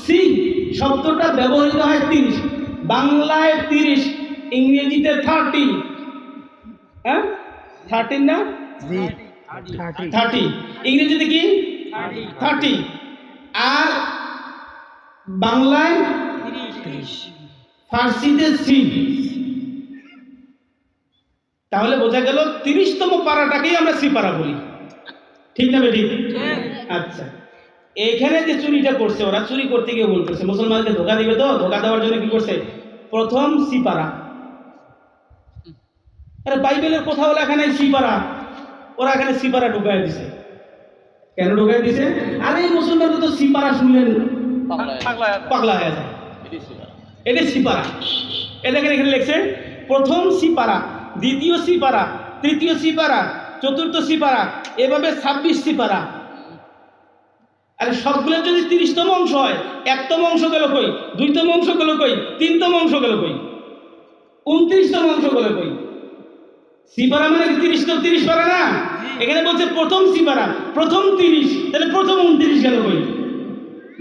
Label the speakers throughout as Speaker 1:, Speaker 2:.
Speaker 1: C শব্দটা ব্যবহৃত হয় 30, বাংলায় 30, ইংরেজিতে 30। হ্যাঁ 13 না, 30 ইংরেজিতে কি 30, আর বাংলায় 30, ফার্সিতে সি। তাহলে বোঝা গেল 30তম পারাটাকেই আমরা সি পারা বলি, ঠিক না বেঠিক? আচ্ছা, এইখানে যে চুরিটা করছে, ওরা চুরি করতে গিয়ে ভুল করছে, মুসলমানকে ধোকা দিবে, তো ধোকা দেওয়ার জন্য কি করছে, প্রথম সি পারা। আরে বাইবেলের কোথাও লেখা নাই সি পারা, ওরা এখানে সি পারা ঢুকাই দিছে। কেন ঢুকাই দিছে? আরে এই মুসলমানরা তো সি পারা শুনলেন পাগলা হয়ে যায়, এটা সি পারা। এটা এখানে লেখছে প্রথম সি পারা, দ্বিতীয় সি পারা, তৃতীয় সি পারা, চতুর্থ সি পারা, এভাবে 26 সি পারা। আরে সবগুলোর যদি 30তম অংশ হয়, 1তম অংশ গেল কই, 2তম অংশ গেল কই, 3তম অংশ গেল কই, 29তম অংশ গেল কই? সি পারা মানে 30 পারা না? এখানে বলছে প্রথম সি পারা, প্রথম 30, তাহলে প্রথম 29 গেল কই?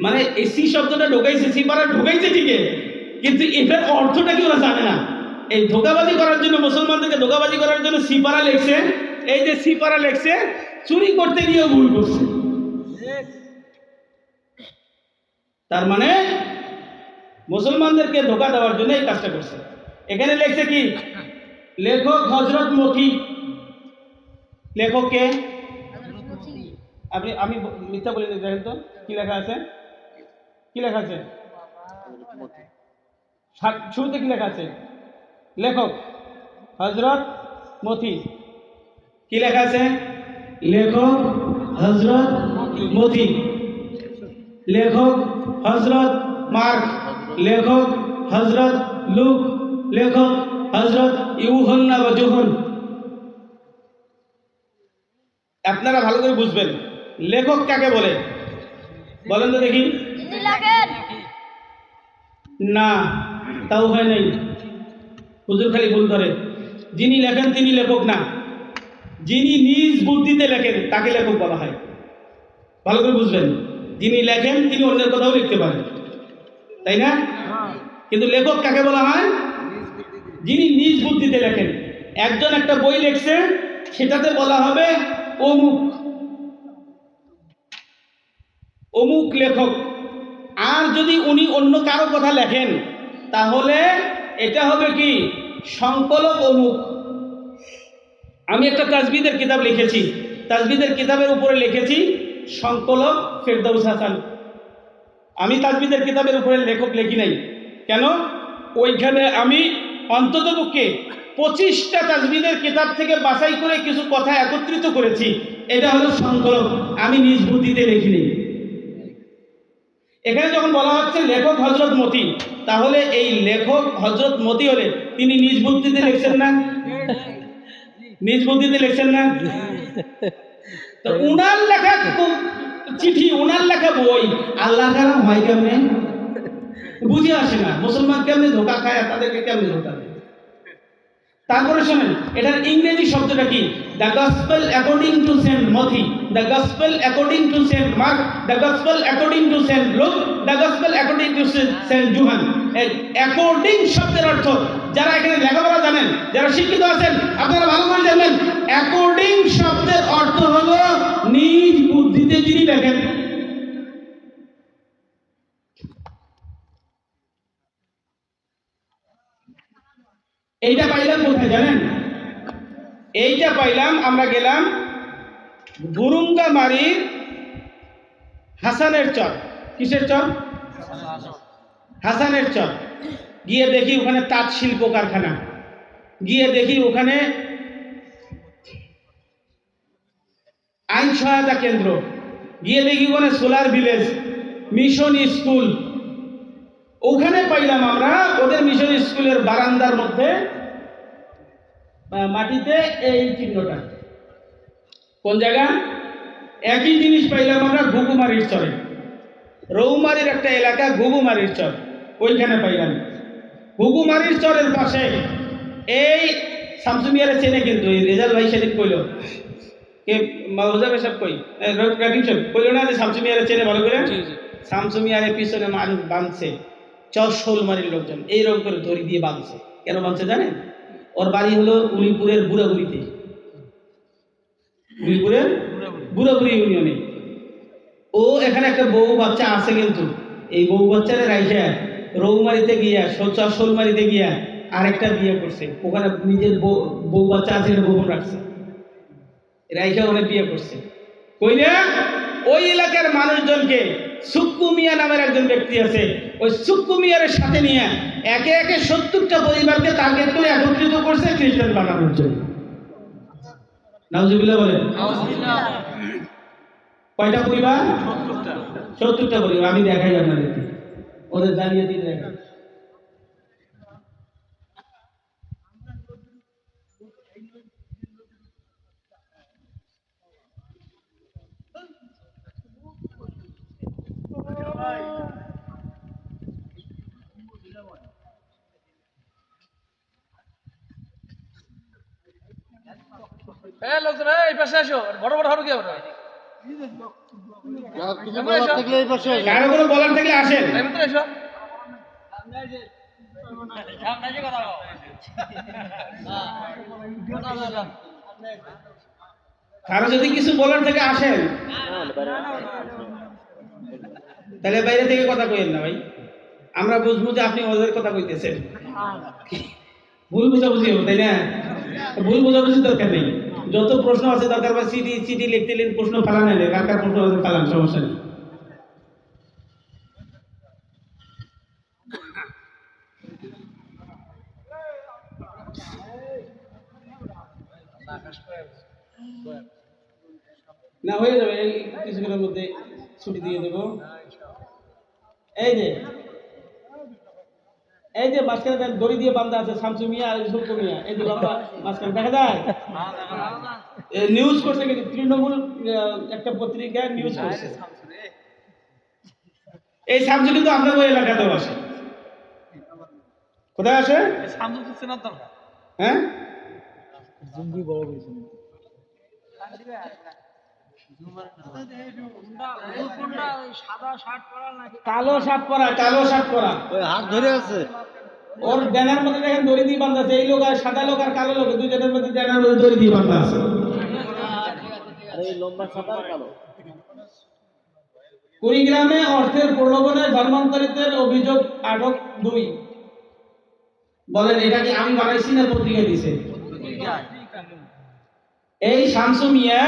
Speaker 1: মানে এই সি শব্দটা ঢোকাইছে, সি পারা ঢোকাইছে ঠিকই, কিন্তু এটার অর্থটা কি ওরা জানে না। এই ধোকাবাজি করার জন্য, মুসলমানদেরকে ধোকাবাজি করার জন্য সি পারা লেখছে। এই যে সি পারা লেখছে, চুরি করতে গিয়ে ভুল করছে। তার মানে মুসলমানদেরকে ধোকা দেওয়ার জন্য এই কাজটা করছে। এখানে লেখছে কি, লেখক হযরত মতি। লেখককে আমি মিথ্যা বলে দেখেন তো কি লেখা আছে, কি লেখা আছে শুরুতে, কি লেখা আছে? লেখক হযরত মতি। কি লেখা আছে? লেখক হযরত মতি, লেখক হযরত মার্ক, লেখক হযরত লুক, লেখক হযরত ইউহান্না বা যোহন। আপনারা ভালো করে বুঝবেন লেখক কাকে বলে, বলেন তো দেখি। না, তাও হয় নাই, হুজুর খালি ভুল করে। যিনি লেখেন তিনি লেখক না, যিনি নিজ বুদ্ধিতে লেখেন তাকে লেখক বলা হয়। ভালো করে বুঝবেন, যিনি লেখেন তিনি অন্যের কথাও লিখতে পারেন, তাই না? কিন্তু লেখক কাকে বলা হয়? যিনি নিজ বুদ্ধিতে লেখেন। একজন একটা বই লিখছে, সেটাতে বলা হবে অমুক অমুক লেখক। আর যদি উনি অন্য কারো কথা লেখেন, তাহলে এটা হবে কি, সংকলক অমুক। আমি একটা তাজবিদের কিতাব লিখেছি, তাজবিদের কিতাবের উপরে লিখেছি সংকলক ফেরদৌস হাসান। আমি তাজবিদের কিতাবের উপরে লেখক লিখি নাই। কেন? ওইখানে আমি অন্ততপক্ষে 25টা তাজবিদের কিতাব থেকে বাছাই করে কিছু কথা একত্রিত করেছি, এটা হলো সংকলক, আমি নিজ বুদ্ধিতে লিখিনি। এখানে যখন বলা হচ্ছে লেখক হযরত মতি, তাহলে এই লেখক হযরত মতি হলে তিনি নিজ বুদ্ধিতে লিখছেন না? নিজ বুদ্ধিতে লিখছেন না? তো উনার লেখা চিঠি, উনার লেখা বই আল্লাহর কালাম হয় কেমনে? বুঝে আসে না। মুসলমান কেমনে ধোকা খায়, তাদেরকে কেমনে ধোকা দেয়। তারপরে শোনেন এটার ইংরেজি শব্দটা কি, the gospel according to saint Matthew, the gospel according to saint Mark, the gospel according to saint Luke, the gospel according to saint Johan. According শব্দের অর্থ, যারা এখানে লেখাপড়া জানেন, যারা শিক্ষিত আছেন, আপনারা ভালো করে জানেন অ্যাকর্ডিং শব্দের অর্থ হলো নিজ বুদ্ধিতে যিনি লেখেন। এইটা পাইলাম কোথায় জানেন? এইটা পাইলাম, আমরা গেলাম গুরুঙ্গামারির হাসানের চর। কিসের চর? হাসানের চর। গিয়ে দেখি ওখানে তাঁত শিল্প কারখানা, গিয়ে দেখি ওখানে আইন সহায়তা কেন্দ্র, গিয়ে দেখি ওখানে সোলার ভিলেজ, মিশন স্কুল। ওখানে পাইলাম আমরা ওদের মিশন স্কুলের বারান্দার মধ্যে মাটিতে এই চিহ্নটা। কোন জায়গা? একই জিনিস পাইলাম আমরা ঘুঘুমারির চরে, রৌমারির একটা এলাকা ঘুঘুমারির চর, ওইখানে পাইলাম। ঘুঘুমারির চরের পাশে এই শামসু মিয়ারে চেনে, কিন্তু এই রেজাল ভাই সেদিন কইল, কে মাহজা সাহেব কই, রাকিব সাহেব কইল না যে শামসু মিয়ারে চেনে ভালো করে। শামসু মিয়ারের পিছনে মানুষ বাঁধছে, শোলমারির লোকজন এইরকম করে দড়ি দিয়ে বাঁধছে। কেন বাঁধছে জানেন? ওর বাড়ি হলো উলিপুরের বুড়াগুড়িতে, উলিপুরের বুড়াগুড়ি ইউনিয়নে। ও এখানে একটা বউ বাচ্চা আছে, কিন্তু এই বউ বাচ্চারে রাইখা রৌমারিতে গিয়া শোলমারিতে গিয়া আরেকটা বিয়ে করছে। ওখানে নিজের বউ বাচ্চা আছে, গোপন রাখছে, রাইখা ওখানে বিয়ে করছে। কইলে ওই এলাকার মানুষজনকে সুক্কু মিয়া নামের একজন ব্যক্তি আছে, ওই সুক্কু মিয়ার সাথে নিয়ে একে একে 70টা পরিবারকে টার্গেট করে একত্রিত করছে খ্রিস্টান বানানোর জন্য। নাউজুবিল্লাহ বলেন। কয়টা পরিবার? 70টা পরিবার। আমি দেখাই আপনাদেরকে, ওদের জানিয়ে দিন। দেখা
Speaker 2: লোকজন এই পাশে আসো, বড় বড় হরু কি আমরা
Speaker 1: কারো কোনো বলার থাকলে আসেন।
Speaker 2: ভিতরে এসো।
Speaker 1: কারো যদি কিছু বলার থেকে আসেন, তাহলে বাইরে থেকে কথা কইেন না ভাই, আমরা বুঝবো যে আপনি ওদের কথা কইতেছেন। ভুল বুঝাবুঝি হবে, তাই না? ভুল বুঝাবুঝি দরকার নেই। যত প্রশ্ন আছে দরকার বা চিঠি লিখতে লিখতে প্রশ্ন ফালান, এলে কার কার প্রশ্ন আছে ফালান, সমস্যা নেই। না হয়ে যাবে, এই কিছুক্ষণের মধ্যে ছুটি দিয়ে দেবো। এই যে মাঝখানে দড়ি দিয়ে বান্ধা আছে শামসু মিয়া আর সুক্কু মিয়া, এই যে লম্বা মাঝখানে দেখা যায়। নিউজ করছে, কিন্তু তৃণমূল একটা পত্রিকায় নিউজ করছে। এই শামসু কিন্তু আপনার ওই এলাকাতেও আসে। কোথায় আসে? হ্যাঁ, কালো শার্ট পরা হাত ধরে আছে। ওর ড্যানার মধ্যে দেখেন দড়ি দিয়ে বাঁধা আছে। এই লোক আর সাদা লোক আর কালো লোক দুইজনের মধ্যে ড্যানার মধ্যে দড়ি দিয়ে বাঁধা আছে। কুড়িগ্রামে অর্থের প্রলোভনে ধর্মান্তরিতের অভিযোগ আটক 2। বলেন এটা কি আমি বানাইছি না পত্রিকা দিছে? এই শামসু মিয়া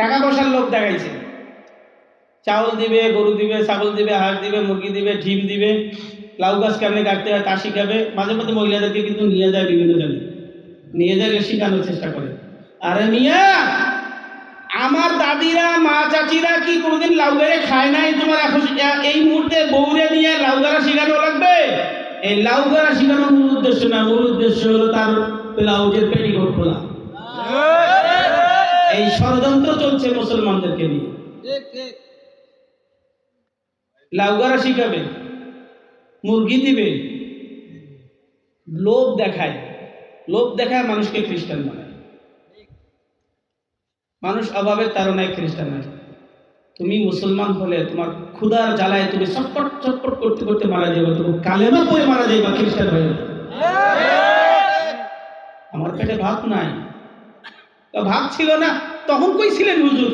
Speaker 1: টাকা পয়সার লোক দেখাইছে। চাউল দিবে, গরু দিবে, ছাগল দিবে, হাঁস দিবে, মুরগি দিবে, ডিম দিবে, লাউ গাছ কেমনে কাটতে হয় তা শিখাবে। মাঝে মধ্যে মহিলাদেরকে কিন্তু নিয়ে যায়, বিভিন্ন জায়গায় নিয়ে যায়, শেখানোর চেষ্টা করে। আরে মিয়া, আমার দাদিরা মা চাচিরা কি কোনোদিন লাউ গাড়ে খায় নাই? তোমার এখন এই মুহূর্তে বউরে নিয়ে লাউ গাড়া শিখানো লাগবে? এই লাউ গাড়া শিখানোর মূল উদ্দেশ্য না, মূল উদ্দেশ্য হলো তার ব্লাউজের পেটিকোট খোলা। এই ষড়যন্ত্র চলছে মুসলমানদেরকে নিয়ে। লাউ গাড়া শিখাবে, মুরগি দিবে, লোভ দেখায় মানুষকে খ্রিস্টান বানায়। মানুষ অভাবের তাড়নায় খ্রিস্টান হয়। তুমি মুসলমান হলে তোমার ক্ষুধার জ্বালায় তুমি চটপট চটপট করতে করতে মারা যাবে, তুমি কালেমা পড়ে মারা যাবে, খ্রিস্টান হয়ে যাবে। আমার পেটে ভাত নাই, ভাত ছিল না তখন কই ছিলেন হুজুর?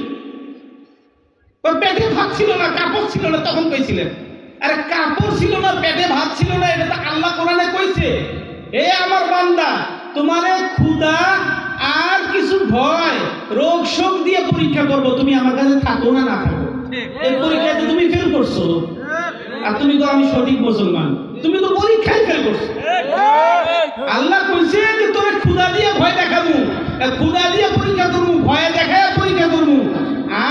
Speaker 1: পেটে ভাত ছিল না, কাপড় ছিল না, তখন কই ছিলেন? আরে কাপড় ছিল না, পেটে ভাত ছিল না, এটা তো আল্লাহ কোরআনে কইছে। এ আমার বান্দা, তোমারে ক্ষুধা আর কিছু ভয় রোগ শোক দিয়ে পরীক্ষা করবো, তুমি আমার কাছে থাকো না না থাকো। এই পরীক্ষায় তো তুমি ফেল করছো, আর তুমি তো আমি সঠিক মুসলমান, তুমি তো পরীক্ষায় ফেল করছো। আল্লাহ কইছে যে তোরে ক্ষুধা দিয়ে ভয় দেখাবো, ক্ষুধা দিয়ে পরীক্ষা করবো, ভয় দেখায় পরীক্ষা করবো।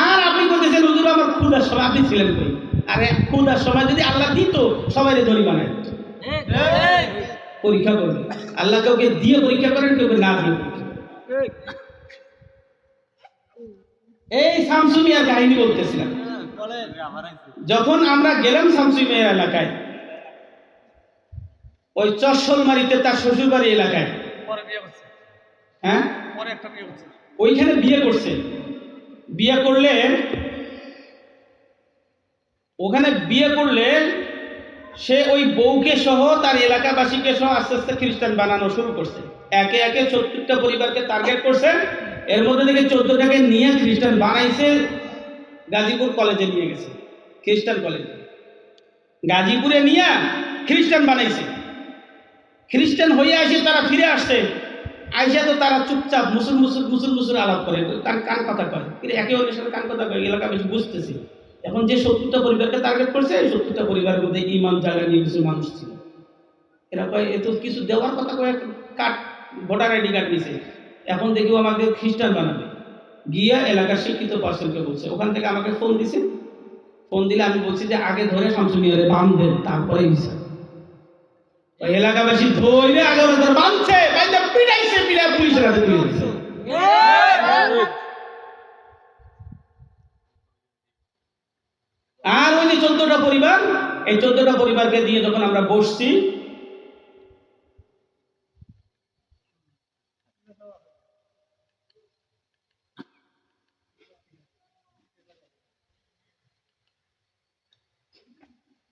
Speaker 1: আর আপনি বলতেছেন হুজুর আমার ক্ষুধার সময় আপনি ছিলেন কই? আরে ক্ষুধার সময় যদি আল্লাহ দিত সবাই দড়ি বানায় পরীক্ষা করবে। আল্লাহ কাউকে দিয়ে পরীক্ষা করেন, কাউকে না দিয়ে। এই শামসু মিয়ার কাহিনী বলতেছিলাম। যখন আমরা গেলাম শামসু মিয়ার এলাকায়, ওই চশলমারিতে তার শ্বশুর বাড়ি এলাকায়, হ্যাঁ ওইখানে বিয়ে করছে। বিয়ে করলে ওখানে বিয়ে করলে সে ওই বউকে সহ তার এলাকাবাসীকে সহ আস্তে আস্তে খ্রিস্টান বানানো শুরু করছে। একে একে 70টা পরিবারকে টার্গেট করছে। এর মধ্যে থেকে 14টাকে নিয়ে খ্রিস্টান বানাইছে, গাজীপুর কলেজে নিয়ে গেছে, খ্রিস্টান কলেজে গাজীপুরে নিয়ে খ্রিস্টান বানাইছে। খ্রিস্টান হয়ে আসে তারা ফিরে আসছে, আইসা তো তারা চুপচাপ মুসুর আলাপ করে, কান কথা কয়, কিন্তু একে অন্যের সাথে কান কথা কয়, এলাকা বেশি বুঝতেছি। এখন যে 70টা পরিবারকে টার্গেট করছে, এই 70টা পরিবারের মধ্যে ইমান জায়গা নিয়ে কিছু মানুষ ছিল। এরা কয় এ তো কিছু দেওয়ার কথা কয়, কার্ড, ভোটার আইডি কার্ড নিছে, এখন দেখিও আমাকে খ্রিস্টান বানাবে। গিয়া এলাকার শিক্ষিত পার্সনকে বলছে, ওখান থেকে আমাকে ফোন দিছে। ফোন দিলে আমি বলছি যে আগে ধরে শামসুমিয়ারে বাম দেন, তারপরে বিচার। এলাকাবাসী ধরে আগে ওদের বাঁধছে, পিটাইছে, পিটা পুলিশের হাতে তুলে দিচ্ছে। আর ওই যে 14টা পরিবার, এই 14টা পরিবারকে দিয়ে যখন আমরা বসছি,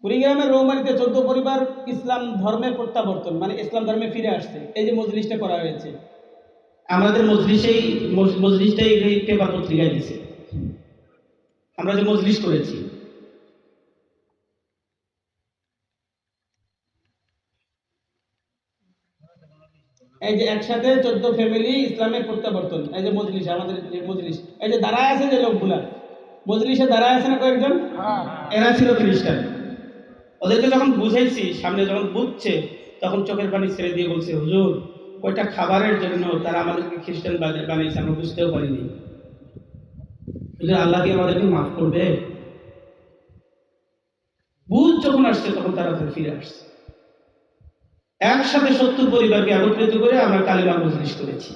Speaker 1: কুড়িগ্রামের রৌমারিতে 14 পরিবার ইসলাম ধর্মে প্রত্যাবর্তন, মানে ইসলাম ধর্মে ফিরে আসছে। এই যে মজলিসটা করা হয়েছে, আমাদের মজলিসটাই পেপার পত্রিকায় দিছে, আমরা যে মজলিস করেছি। এই যে একসাথে 14 ফ্যামিলি ইসলামে প্রত্যাবর্তন, এই যে মজলিস, আমাদের যে মজলিস, এই যে দাঁড়ায় আছে যে লোকগুলা মজলিসে দাঁড়ায় আছে না কয়েকজন, এরা ছিল খ্রিস্টান। ওদেরকে যখন বুঝাইছি, সামনে যখন বুঝছে, তখন চোখের পানি ছেড়ে দিয়ে বলছে, হুজুর ওইটা খাবারের জন্য তারা আমাদেরকে খ্রিস্টান বানিয়েছে, আমরা বুঝতেও পারিনি। আল্লাহ কি আমাদেরকে মাফ করবে? বুঝ যখন আসছে তখন তারা ফিরে আসছে। একসাথে 70 পরিবারকে একত্রিত করে আমরা কালিমা মজলিস করেছি।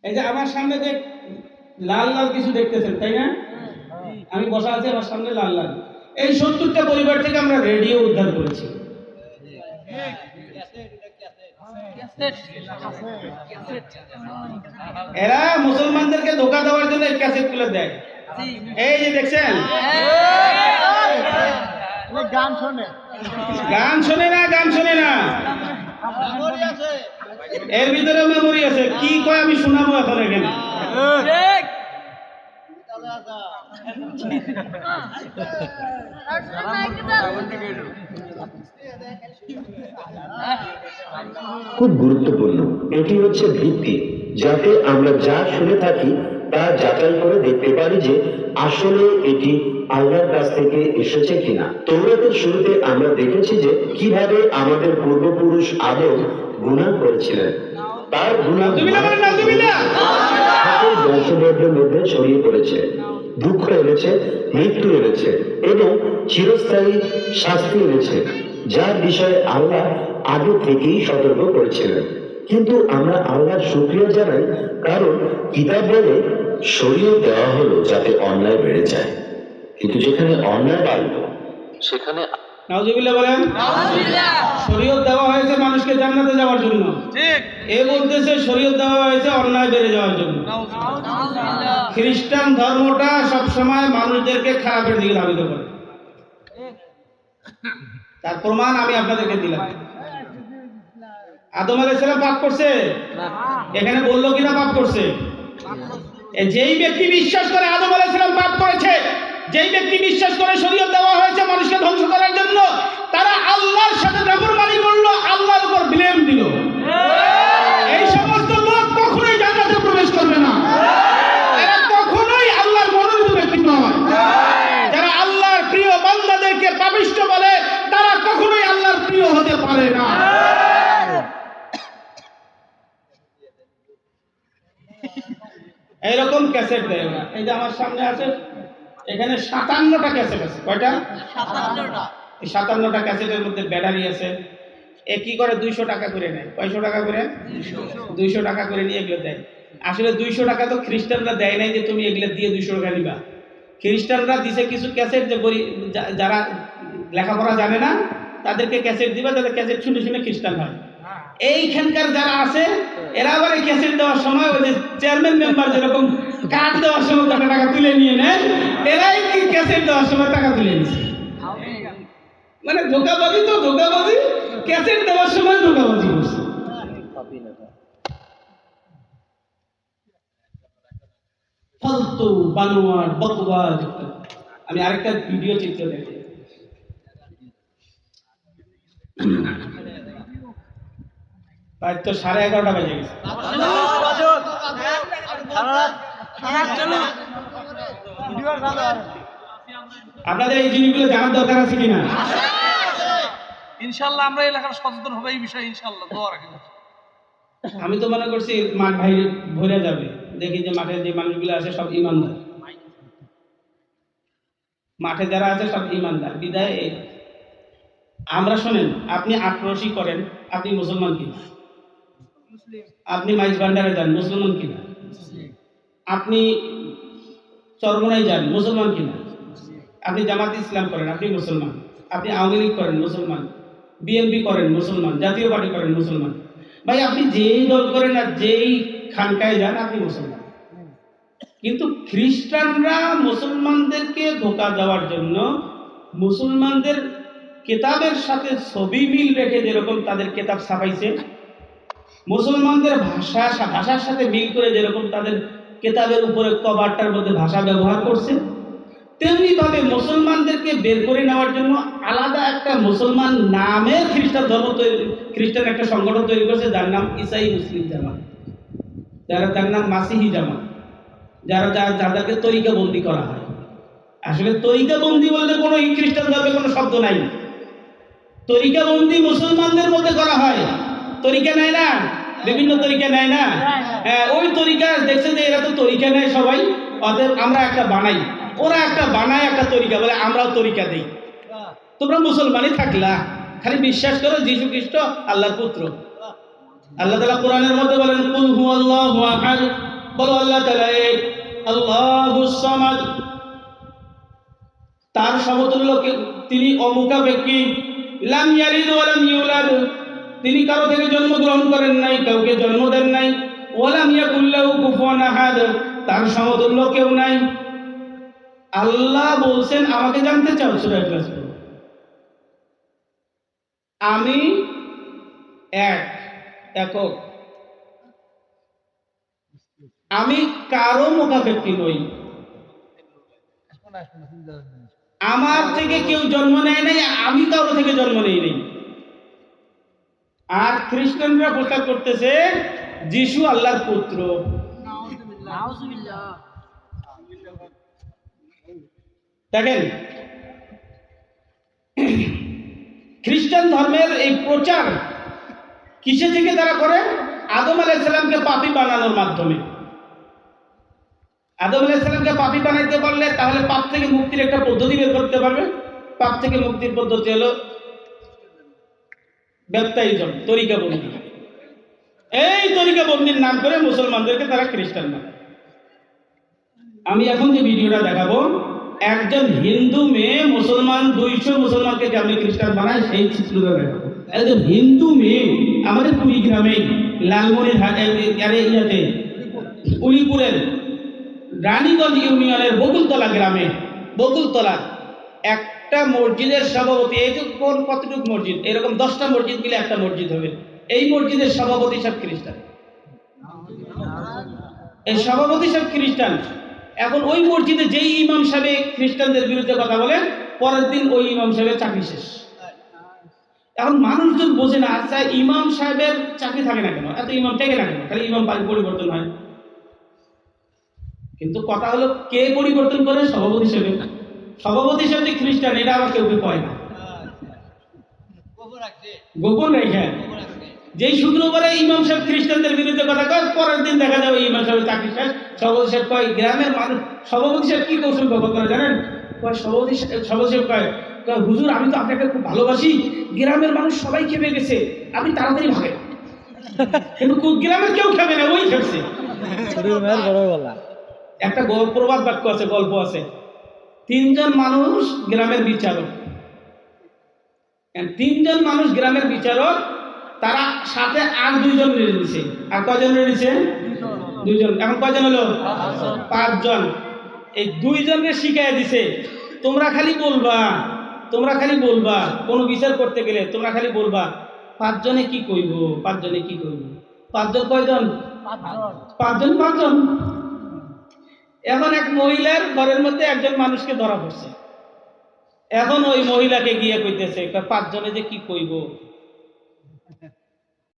Speaker 1: এই যে আমার সামনে যে লাল লাল কিছু দেখতেছেন, তাই না? আমি বসা আছি, আমার সামনে লাল লাল, এই 70টা পরিবার থেকে আমরা রেডিও উদ্ধার করেছি। এরা মুসলমানদেরকে ধোঁকা দেওয়ার জন্য ক্যাসেট গুলো দেয়। এই যে দেখছেন, গান শোনে না, এর ভিতরে মেমোরি আছে। কি কয় আমি শোনাবো এখন এখানে।
Speaker 3: খুব গুরুত্বপূর্ণ, এটি হচ্ছে ভিত্তি, যাতে আমরা যা শুনে থাকি তা যাচাই করে দেখতে পারি যে আসলে এটি আল্লাহর কাছ থেকে এসেছে কিনা। তৌরাতের শুরুতে আমরা দেখেছি যে কিভাবে আমাদের পূর্বপুরুষ আদম গুনাহ করেছিলেন। তার গুনাহ বংশধরদের মধ্যে ছড়িয়ে পড়েছে, দুঃখ এনেছে, মৃত্যু এনেছে এবং চিরস্থায়ী শাস্তি এনেছে, যার বিষয়ে আল্লাহ আগে থেকেই সতর্ক করেছিলেন। কিন্তু আমরা আল্লাহর শুকরিয়া জানাই, কারণ কিতাব বলে শরীয়ত দেওয়া হলো যাতে অন্যায় বেড়ে যায়, কিন্তু যেখানে অন্যায় বাড়লো সেখানে
Speaker 1: নাউজুবিল্লাহ বলেন। শরীয়ত দেওয়া হয়েছে মানুষকে জান্নাতে যাওয়ার জন্য, ঠিক। এ বলতেছে শরীয়ত দেওয়া হয়েছে অন্যায় বেড়ে যাওয়ার জন্য। খ্রিস্টান ধর্মটা সবসময় মানুষদেরকে খারাপের দিকে ধাবিত করে। তার প্রমাণ আমি আপনাদেরকে দিলাম। আদম আলাইহিস সালাম পাপ করছে? এখানে বললো কিনা পাপ করছে? যেই ব্যক্তি বিশ্বাস করে আদম আলাইহিস সালাম পাপ করেছে, যেই ব্যক্তি বিশ্বাস করে শরীয়ত দেওয়া হয়েছে মানুষকে ধ্বংস করার জন্য, তারা আল্লাহর সাথে নাফরমানি করলো, আল্লাহর উপর ব্লেম দিল। এই সমস্ত লোক কখনোই জান্নাতে প্রবেশ করবে না। এরা কখনোই আল্লাহর মনোনীত ব্যক্তি নয়। যারা আল্লাহর প্রিয় বান্দাদেরকে পাপিষ্ঠ বলে, তারা কখনোই আল্লাহর প্রিয় হতে পারে না। এইরকম ক্যাসেট দেয় না। এই যে আমার সামনে আছে, এখানে 57টা ক্যাসেট আছে। কয়টা? 57টা। এই 57টা ক্যাসেটের মধ্যে ব্যাটারি আছে। এ কি করে 200 টাকা করে নেয়। কয়শো টাকা করে? 200 টাকা করে নিয়ে এগুলো দেয়। আসলে 200 টাকা তো খ্রিস্টানরা দেয় নাই যে তুমি এগুলো দিয়ে 200 টাকা নিবা। খ্রিস্টানরা দিছে কিছু ক্যাসেট, যে যারা লেখাপড়া জানে না তাদেরকে ক্যাসেট দিবা, তাদের ক্যাসেট শুনে শুনে খ্রিস্টান হয়। এইখানকার যারা আছে এরা আবার এই ক্যাসেট দেওয়ার সময় ওই যে চেয়ারম্যান মেম্বার যেরকম কার্ড দেওয়ার সময় টাকা তুলে নিয়ে নেয়, এরাই কি ক্যাসেট দেওয়ার সময় টাকা তুলে নিচ্ছে। মানে ধোকাবাজি তো ধোকাবাজি, ক্যাসেট দেওয়ার সময় ধোকাবাজি করছে। ফালতু বানোয়ার বকবাজ। আমি আরেকটা ভিডিও চিত্র দেখি। প্রায় তো 11:30 বেজে গেছে। আপনাদের এই জিনিসগুলো জানার দরকার আছে কিনা?
Speaker 2: ইনশাআল্লাহ আমরা এলাকার সচেতন হবে এই বিষয়ে, ইনশাআল্লাহ দোয়া রাখি।
Speaker 1: আমি তো মনে করছি মাঠ ভাই ভরে যাবে, দেখি যে মাঠে যে মানুষগুলো আছে সব ইমানদার, মাঠে যারা আছে সব ইমানদার বিদায়। আমরা শোনেন, আপনি আক্রোশী করেন, আপনি মুসলমান কিনা? আপনি মাইজ ভান্ডারে যান, মুসলমান কিনা? আপনি চরমনাই যান, মুসলমান কিনা? আপনি জামাত ইসলাম করেন, আপনি মুসলমান। আপনি আওয়ামী লীগ করেন, মুসলমান। বিএনপি করেন, মুসলমান। জাতীয় পার্টি করেন, মুসলমান। ভাই আপনি যেই দল করেন আর যেই খানকায় যান, আপনি মুসলমান। কিন্তু খ্রিস্টানরা মুসলমানদেরকে ধোঁকা দেওয়ার জন্য মুসলমানদের কেতাবের সাথে ছবি মিল রেখে যেরকম তাদের কেতাব ছাপাইছে, মুসলমানদের ভাষার সাথে মিল করে যেরকম তাদের কেতাবের উপরে কভারটার মধ্যে ভাষা ব্যবহার করছে, তেমনি ভাবে মুসলমানদেরকে বের করে নেওয়ার জন্য আলাদা একটা মুসলমান নামের খ্রিস্টান ধর্ম খ্রিস্টান একটা সংগঠন তৈরি করেছে, যার নাম ইসাই মুসলিম জামাত, যার নাম মাসিহি জামাত, যাদেরকে তরিকা বন্দি করা হয়। আসলে তরিকা বন্দি বলতে কোনো খ্রিস্টান ধর্মে কোনো শব্দ নাই। তরিকা বন্দি মুসলমানদের মধ্যে করা হয়। তরিকা নেয় না, বিভিন্ন তরিকা নেয় না। ওই তরিকা দেখছে যে এরা তো তরিকা নেয় সবাই, অতএব আমরা একটা বানাই। ওরা একটা বানায় একটা তরিকা, বলে আমরাও তরিকা দেই। তোমরা মুসলমানই থাকলা, খালি বিশ্বাস করো যীশু খ্রিস্ট আল্লাহর পুত্র। আল্লাহ তাআলা কোরআনের মধ্যে বলেন, কুল হুয়াল্লাহু আহাদ, বলো আল্লাহ তাআলা এক, আল্লাহুস সামাদ, তার সমতুল্য তিনি অমুখাপেক্ষী, লাম ইয়ালিদ ওয়া লাম ইউলাদ, তিনি কারো থেকে জন্মগ্রহণ করেন নাই, কাউকে জন্ম দেন নাই। ওয়া লাম ইয়াকুল লাহু কুফুয়ান আহাদ, তার সমতুল্য কেউ নাই। আল্লাহ বলছেন, আমাকে জানতে চাও? সূরা ইখলাস। আমি একক, আমি কারো মুখাপেক্ষী নই, আমার থেকে কেউ জন্ম নেয় নাই, আমি কারো থেকে জন্ম নেই নাই। আর খ্রিস্টানরা প্রচার করতেছে যিশু আল্লাহর পুত্র। দেখেন, খ্রিস্টান ধর্মের এই প্রচার কিসে থেকে তারা করে? আদম আলাইহিস সালামকে পাপী বানানোর মাধ্যমে। আদম আলাইহিস সালামকে পাপী বানাইতে পারলে তাহলে পাপ থেকে মুক্তির একটা পদ্ধতি বের করতে পারবে। পাপ থেকে মুক্তির পদ্ধতি হলো ব্যাপটাইজম, তরিকা বন্দি। এই তরিকা বন্দির নাম করে মুসলমানদেরকে তারা খ্রিস্টান বানায়। আমি এখন যে ভিডিওটা দেখাবো, একজন হিন্দু মেয়ে মুসলমান 200 মুসলমানকে কেমন খ্রিস্টান বানায় সেই চিত্রটা দেখাবো। একজন হিন্দু মেয়ে আমাদের কুড়িগ্রামে লালমনিরহাটে উলিপুরের রানীগঞ্জ ইউনিয়নের বকুলতলা গ্রামে, বকুলতলা একটা মসজিদের সভাপতি। এই যে কতটুকু মসজিদ, এরকম 10টা মসজিদ মিলে একটা মসজিদ হবে। এই মসজিদের সভাপতি সব খ্রিস্টান, এই সভাপতি সব খ্রিস্টান। এখন ওই মসজিদে যেই ইমাম সাহেব খ্রিস্টানদের বিরুদ্ধে কথা বলে, পরের দিন ওই ইমাম সাহেবের চাকরি শেষ। এখন মানুষজন বোঝে না, আচ্ছা ইমাম সাহেবের চাকরি থাকে না কেন, এত ইমাম টেকে না কেন, খালি ইমাম পরিবর্তন হয়। কিন্তু কথা হলো কে পরিবর্তন করে? সভাপতি সাহেব। সভাপতি সাহেব যে খ্রিস্টান এটা আবার কেউ কয় না, গোপন রেখে। যেই শুক্রবারে ইমাম সাহেব খ্রিস্টানদের বিরুদ্ধে কথা কয়, পরের দিন দেখা যাবে ইমাম সাহেবের চাকরি শেষ। সভাপতি সাহেব কয়, গ্রামের মানুষ, সভাপতি সাহেব কি কৌশল ব্যবহার করে জানেন? সভাপতি সাহেব কয়, হুজুর আমি তো আপনাকে খুব ভালোবাসি, গ্রামের মানুষ সবাই খেপে গেছে, আপনি তাড়াতাড়ি ভাগেন। কিন্তু গ্রামের কেউ খাবে না, ওই খেপছে। একটা প্রবাদ বাক্য আছে, গল্প আছে। 3 জন মানুষ গ্রামের বিচারক, তিনজন মানুষ গ্রামের বিচারক, তারা সাথে আর দুইজন রেডি দিছে। আর কয়জন রেডি দিছে? দুইজন। এখন কয়জন হলো? পাঁচজন। এই দুইজনকে শিখাই দিছে, তোমরা খালি বলবা, তোমরা খালি বলবা, কোনো বিচার করতে গেলে তোমরা খালি বলবা পাঁচজনে কি কইব, পাঁচজনে কি কইব। পাঁচজন কয়জন? পাঁচজন। পাঁচজন। এখন এক মহিলার ঘরের মধ্যে একজন মানুষকে ধরা পড়ছে। এখন ওই মহিলাকে গিয়ে কইতেছে পাঁচজনে যে কি কইব।